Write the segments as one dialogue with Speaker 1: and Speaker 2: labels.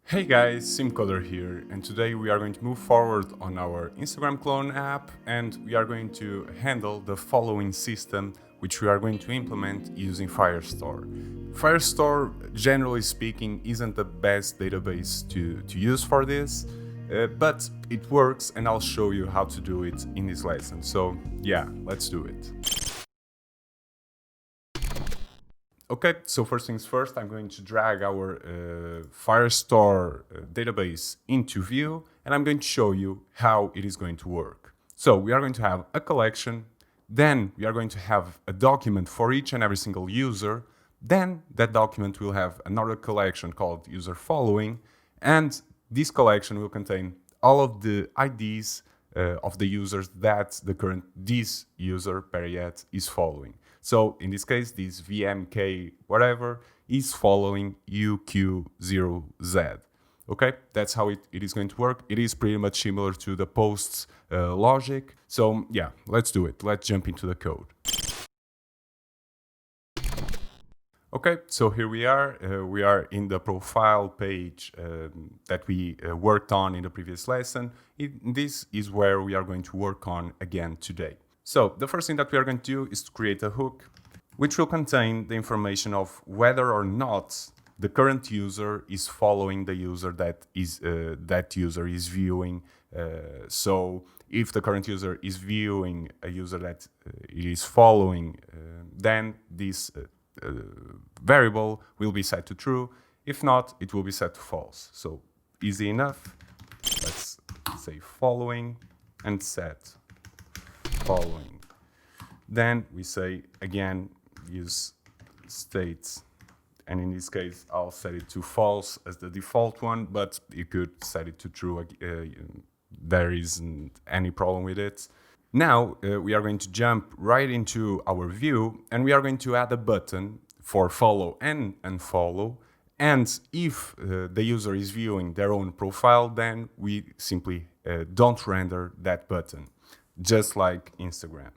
Speaker 1: Hey guys, SimCoder here, and today we are going to move forward on our Instagram clone app, and we are going to handle the following system, which we are going to implement using Firestore. Firestore, generally speaking, isn't the best database to use for this, but it works, and I'll show you how to do it in this lesson. So yeah, let's do it. Okay, so first things first, I'm going to drag our Firestore database into view, and I'm going to show you how it is going to work. So we are going to have a collection, then we are going to have a document for each and every single user, then that document will have another collection called user following, and this collection will contain all of the IDs of the users that this user period is following. So in this case, this VMK whatever is following UQ0Z. Okay, that's how it is going to work. It is pretty much similar to the posts logic. So yeah, let's do it. Let's jump into the code. Okay, so here we are. We are in the profile page that we worked on in the previous lesson. This is where we are going to work on again today. So the first thing that we are going to do is to create a hook, which will contain the information of whether or not the current user is following the user that user is viewing. So if the current user is viewing a user that is following, then this variable will be set to true. If not, it will be set to false. So easy enough. Let's say following and set following. Then we say again, use state, and in this case I'll set it to false as the default one, but you could set it to true. There isn't any problem with it. Now we are going to jump right into our view, and we are going to add a button for follow and unfollow. And if the user is viewing their own profile, then we simply don't render that button, just like Instagram.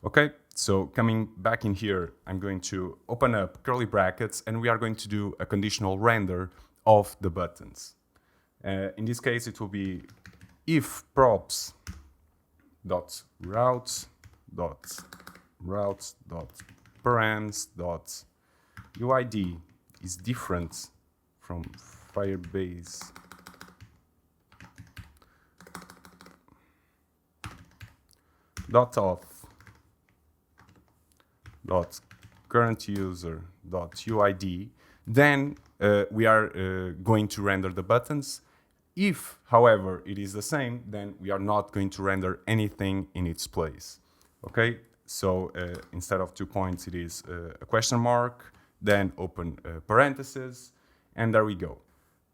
Speaker 1: Okay, so coming back in here, I'm going to open up curly brackets, and we are going to do a conditional render of the buttons. In this case, it will be if props dot routes dot params dot uid is different from firebase dot auth dot current user dot uid, then we are going to render the buttons. If, however, it is the same, then we are not going to render anything in its place. Okay, so instead of 2 points, it is a question mark, then open parentheses, and there we go.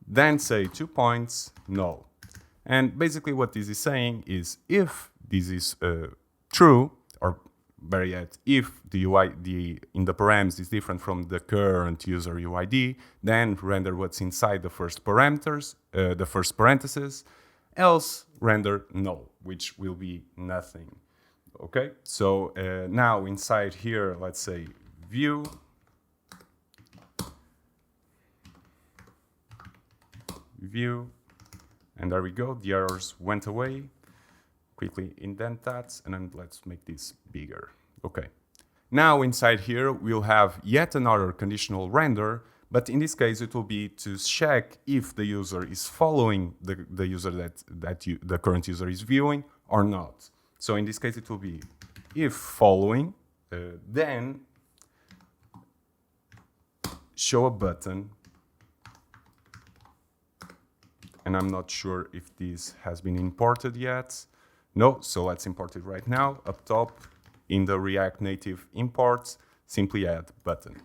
Speaker 1: Then say 2 points, null. And basically what this is saying is if this is true, or better yet, if the UID in the params is different from the current user UID, then render what's inside the first parameters, the first parenthesis, else render null, which will be nothing. Okay, so now inside here, let's say view, and there we go, the errors went away. Quickly indent that, and then let's make this bigger. Okay. Now inside here, we'll have yet another conditional render, but in this case, it will be to check if the user is following the user the current user is viewing or not. So in this case, it will be if following, then show a button. And I'm not sure if this has been imported yet. No, so let's import it right now. Up top, in the React Native imports, simply add button.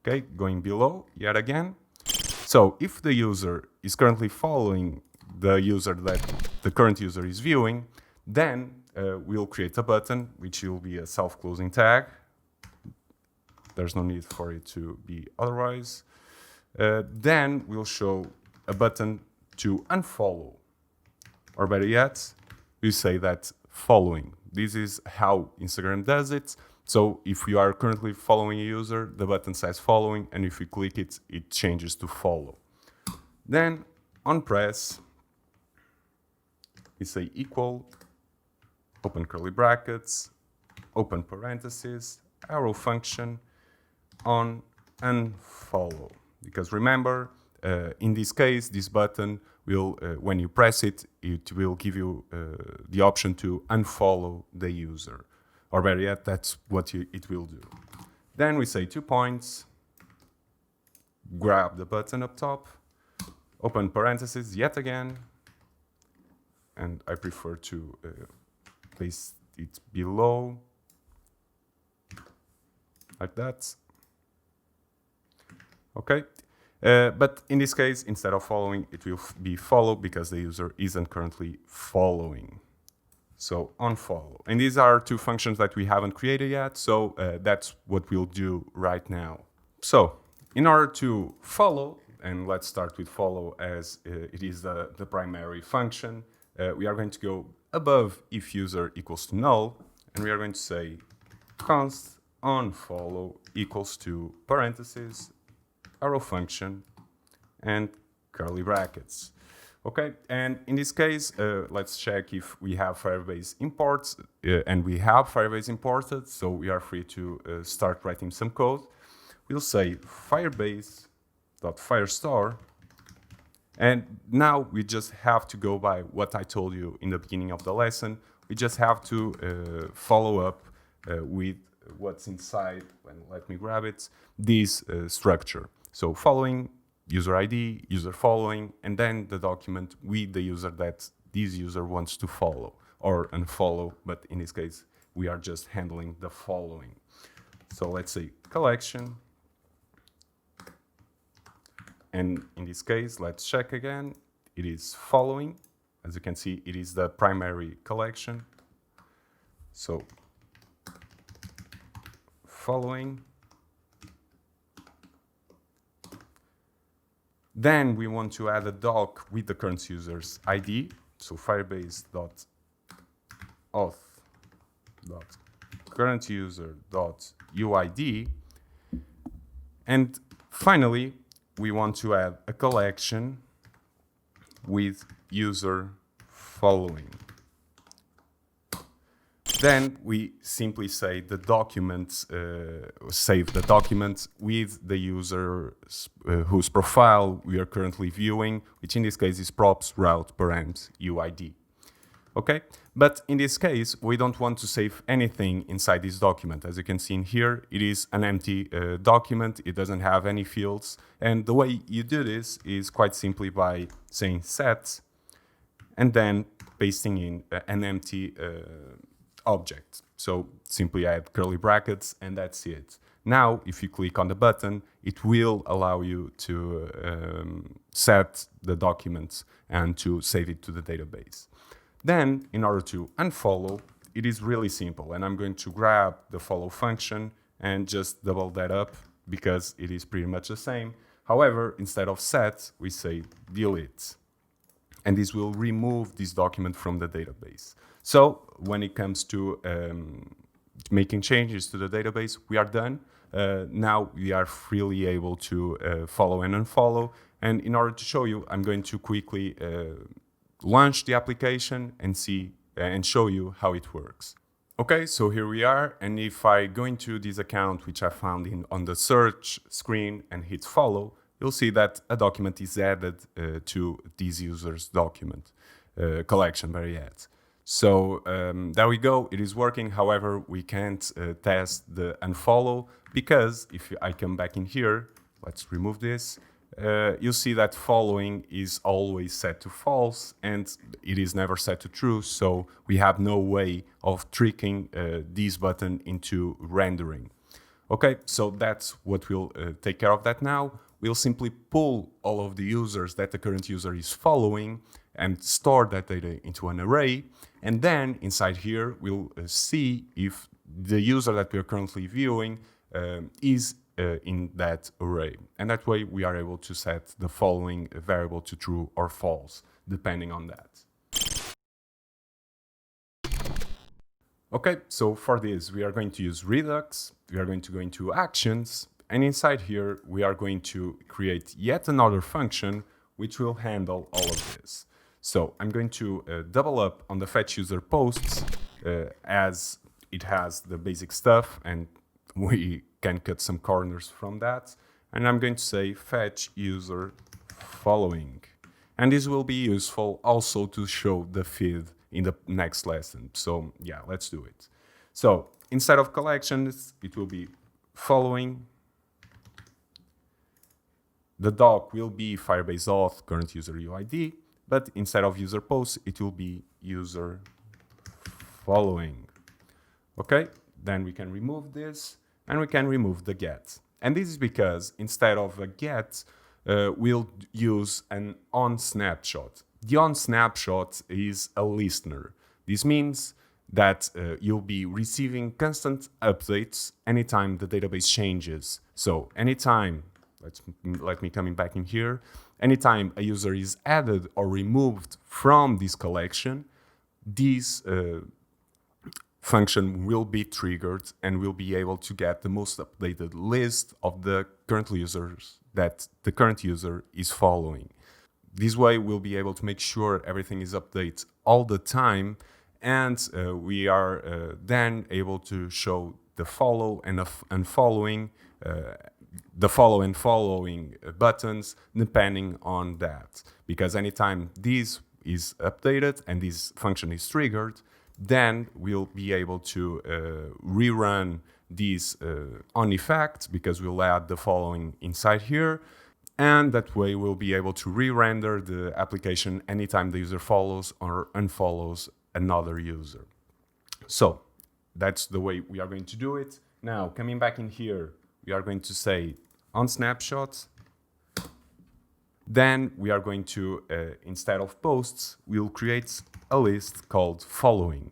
Speaker 1: Okay, going below, yet again. So if the user is currently following the user that the current user is viewing, then we'll create a button, which will be a self-closing tag. There's no need for it to be otherwise. Then we'll show a button to unfollow, or better yet, we say that following. This is how Instagram does it. So if you are currently following a user, the button says following, and if you click it, it changes to follow. Then on press, we say equal, open curly brackets, open parentheses, arrow function, on unfollow. Because remember, in this case, this button will, when you press it, it will give you the option to unfollow the user. Or better yet, that's what it will do. Then we say 2 points, grab the button up top, open parentheses yet again, and I prefer to place it below, like that. Okay, but in this case, instead of following, it will be follow because the user isn't currently following. So unfollow. And these are 2 functions that we haven't created yet, so that's what we'll do right now. So in order to follow, and let's start with follow as it is the primary function, we are going to go above if user equals to null, and we are going to say const onFollow equals to parentheses, arrow function, and curly brackets. Okay, and in this case, let's check if we have Firebase imports, and we have Firebase imported, so we are free to start writing some code. We'll say firebase.firestore, and now we just have to go by what I told you in the beginning of the lesson. We just have to follow up with what's inside, and let me grab it, this structure. So following, user ID, user following, and then the document with the user that this user wants to follow or unfollow, but in this case, we are just handling the following. So let's say collection, and in this case, let's check again. It is following. As you can see, it is the primary collection. So following. Then we want to add a doc with the current user's ID. So firebase.auth.currentuser.uid. And finally, we want to add a collection with user following. Then we simply say the documents, save the documents with the user whose profile we are currently viewing, which in this case is props route parent UID. Okay, but in this case, we don't want to save anything inside this document. As you can see in here, it is an empty document. It doesn't have any fields. And the way you do this is quite simply by saying set and then pasting in an empty object. So simply add curly brackets and that's it. Now, if you click on the button, it will allow you to set the documents and to save it to the database. Then, in order to unfollow, it is really simple. And I'm going to grab the follow function and just double that up because it is pretty much the same. However, instead of set, we say delete. And this will remove this document from the database. So when it comes to making changes to the database, we are done. Now we are freely able to follow and unfollow. And in order to show you, I'm going to quickly launch the application and see and show you how it works. Okay, so here we are. And if I go into this account, which I found on the search screen and hit follow, you'll see that a document is added to this user's document collection, better yet. So there we go, it is working. However, we can't test the unfollow because if I come back in here, let's remove this, you'll see that following is always set to false and it is never set to true. So we have no way of tricking this button into rendering. Okay, so that's what we'll take care of that now. We'll simply pull all of the users that the current user is following and store that data into an array. And then inside here, we'll see if the user that we are currently viewing is in that array. And that way we are able to set the following variable to true or false, depending on that. Okay, so for this, we are going to use Redux, we are going to go into Actions, and inside here, we are going to create yet another function which will handle all of this. So I'm going to double up on the fetch user posts as it has the basic stuff and we can cut some corners from that. And I'm going to say fetch user following. And this will be useful also to show the feed in the next lesson. So yeah, let's do it. So instead of collections, it will be following. The doc will be firebase auth current user UID, but instead of user post, it will be user following. Okay, then we can remove this and we can remove the get. And this is because instead of a get, we'll use an on snapshot. The on snapshot is a listener. This means that you'll be receiving constant updates anytime the database changes. So anytime, let me coming back in here, anytime a user is added or removed from this collection, this function will be triggered and we'll be able to get the most updated list of the current users that the current user is following. This way we'll be able to make sure everything is updated all the time, and we are then able to show the follow and unfollowing, the follow and following buttons depending on that. Because anytime this is updated and this function is triggered, then we'll be able to rerun this on effect because we'll add the following inside here. And that way we'll be able to re-render the application anytime the user follows or unfollows another user. So that's the way we are going to do it. Now, coming back in here, we are going to say on snapshot. Then we are going to, instead of posts, we'll create a list called following.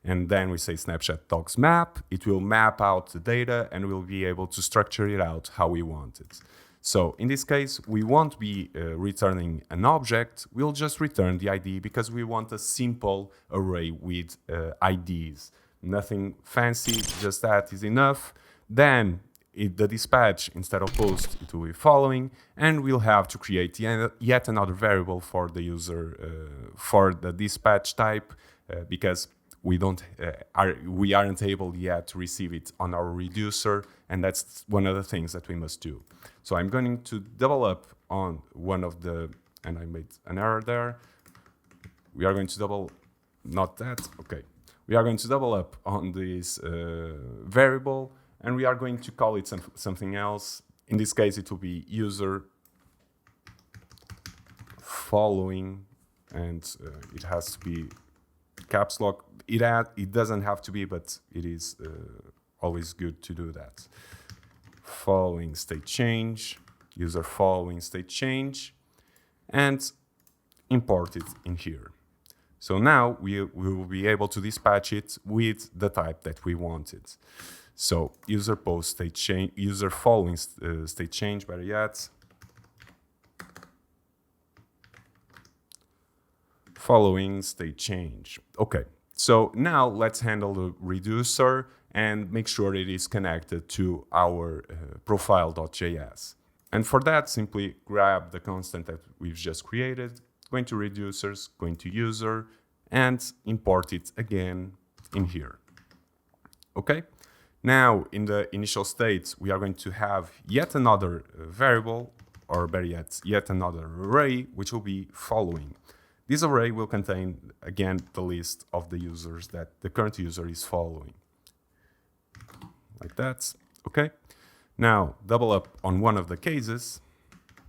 Speaker 1: And then we say snapshot docs map. It will map out the data and we'll be able to structure it out how we want it. So in this case, we won't be returning an object. We'll just return the ID because we want a simple array with IDs. Nothing fancy, just that is enough. Then the dispatch, instead of post, it will be following, and we'll have to create yet another variable for the user for the dispatch type because we aren't able yet to receive it on our reducer, and that's one of the things that we must do. So I'm going to double up on one of the, and I made an error there. We are going to double, not that, okay. We are going to double up on this variable, and we are going to call it something else. In this case, it will be user following, and it has to be caps lock. It doesn't have to be, but it is always good to do that. Following state change, user following state change, and import it in here. So now we will be able to dispatch it with the type that we wanted. So user post state change, user following state change, better yet. Following state change. Okay, so now let's handle the reducer and make sure it is connected to our profile.js. And for that, simply grab the constant that we've just created, going to reducers, going to user, and import it again in here. Okay, now in the initial state, we are going to have yet another variable, or better yet another array, which will be following. This array will contain, again, the list of the users that the current user is following. Like that, okay? Now, double up on one of the cases.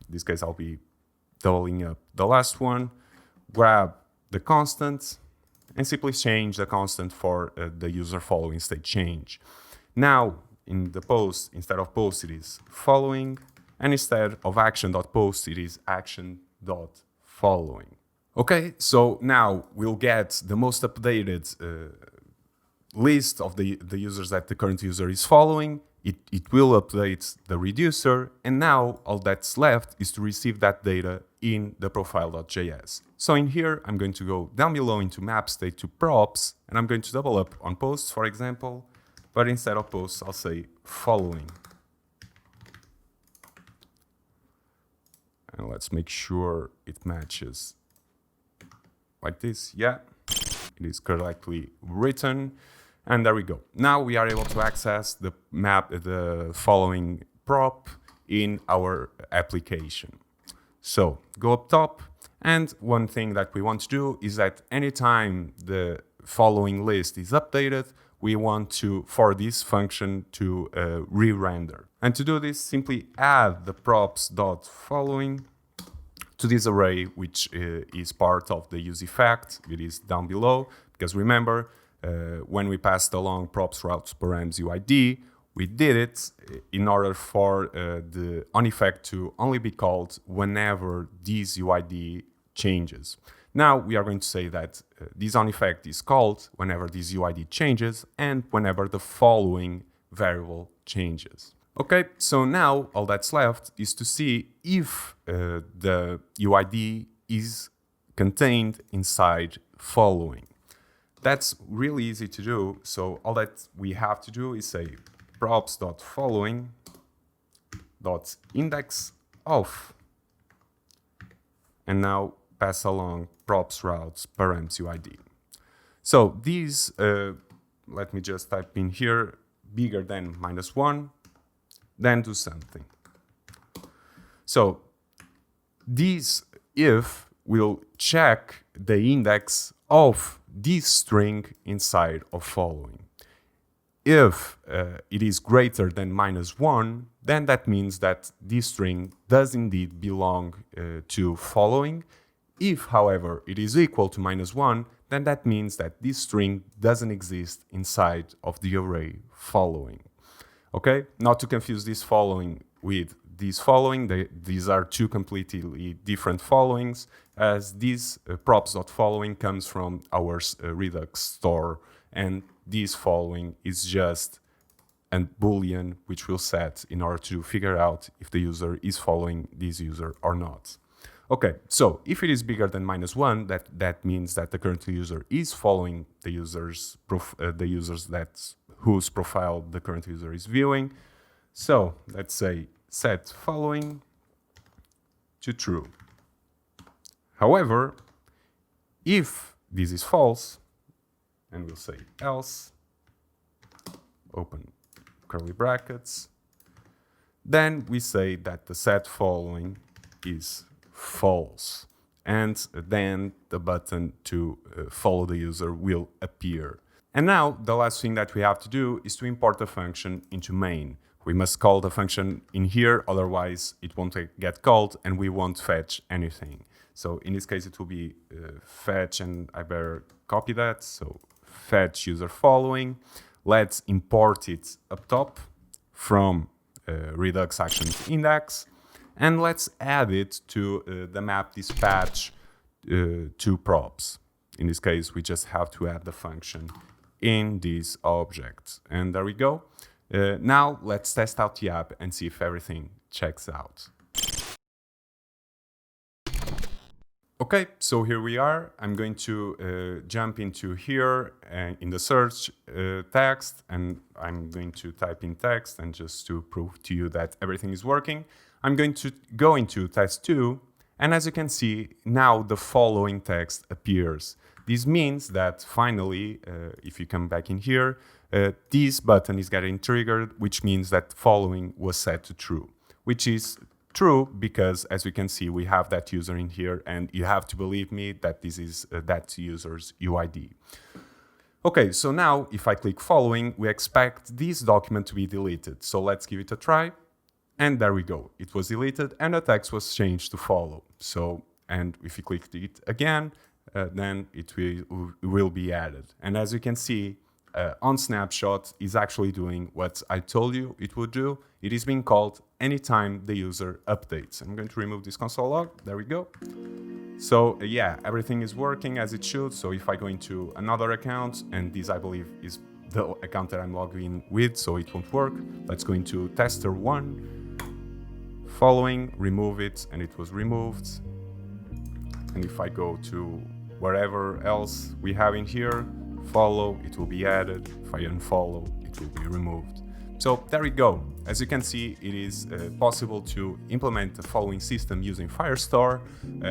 Speaker 1: In this case, I'll be doubling up the last one. Grab the constant and simply change the constant for the user following state change. Now, in the post, instead of post, it is following, and instead of action.post, it is action.following. Okay, so now we'll get the most updated list of the users that the current user is following. It will update the reducer, and now all that's left is to receive that data in the profile.js. So in here, I'm going to go down below into map state to props, and I'm going to double up on posts, for example, but instead of posts, I'll say following. And let's make sure it matches like this. Yeah, it is correctly written. And there we go. Now we are able to access the following prop in our application. So go up top, and one thing that we want to do is that anytime the following list is updated, we want for this function to re-render. And to do this, simply add the props.following to this array, which is part of the use effect. It is down below, because remember, when we passed along props routes params UID, we did it in order for the onEffect to only be called whenever this UID changes. Now we are going to say that this onEffect is called whenever this UID changes and whenever the following variable changes. Okay, so now all that's left is to see if the UID is contained inside following. That's really easy to do. So all that we have to do is say props.following.index of, and now pass along props routes params UID. So these, let me just type in here, bigger than -1, then do something. So this if will check the index of this string inside of following. If it is greater than -1, then that means that this string does indeed belong to following. If, however, it is equal to -1, then that means that this string doesn't exist inside of the array following. Okay, not to confuse this following with this following. These are two completely different followings, as this props.following comes from our Redux store, and this following is just a boolean which we'll set in order to figure out if the user is following this user or not. Okay, so if it is bigger than -1, that means that the current user is following the users whose profile the current user is viewing. So let's say set following to true. However, if this is false, and we'll say else, open curly brackets, then we say that the set following is false, and then the button to follow the user will appear. And now the last thing that we have to do is to import the function into main. We must call the function in here, otherwise it won't get called and we won't fetch anything. So in this case it will be fetch, and I better copy that. So fetch user following. Let's import it up top from Redux actions index, and let's add it to the map dispatch to props. In this case, we just have to add the function in this object. And there we go. Now let's test out the app and see if everything checks out. Okay, so here we are. I'm going to jump into here in the search text, and I'm going to type in text, and just to prove to you that everything is working, I'm going to go into test 2, and as you can see, now the following text appears. This means that finally, if you come back in here, this button is getting triggered, which means that following was set to true, which is true because, as we can see, we have that user in here, and you have to believe me that this is that user's UID. Okay, so now if I click following, we expect this document to be deleted. So let's give it a try. And there we go. It was deleted and the text was changed to follow. So, and if you click it again, then it will be added. And as you can see, on snapshot is actually doing what I told you it would do. It is being called anytime the user updates. I'm going to remove this console log. There we go. So yeah, everything is working as it should. So if I go into another account, and this I believe is the account that I'm logged in with, so it won't work. Let's go into tester 1, following, remove it, and it was removed. And if I go to wherever else we have in here, follow, it will be added. If I unfollow, it will be removed. So there we go. As you can see, it is possible to implement the following system using Firestore.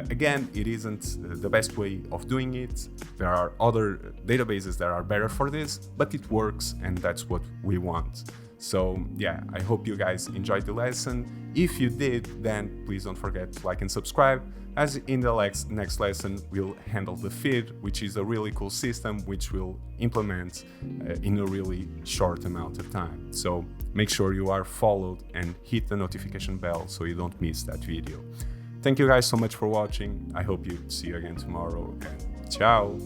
Speaker 1: Again, it isn't the best way of doing it. There are other databases that are better for this, but it works, and that's what we want. So yeah, I hope you guys enjoyed the lesson. If you did, then please don't forget to like and subscribe, as in the next lesson we'll handle the feed, which is a really cool system which we'll implement in a really short amount of time. So make sure you are followed and hit the notification bell so you don't miss that video. Thank you guys so much for watching. I hope you see you again tomorrow, and ciao!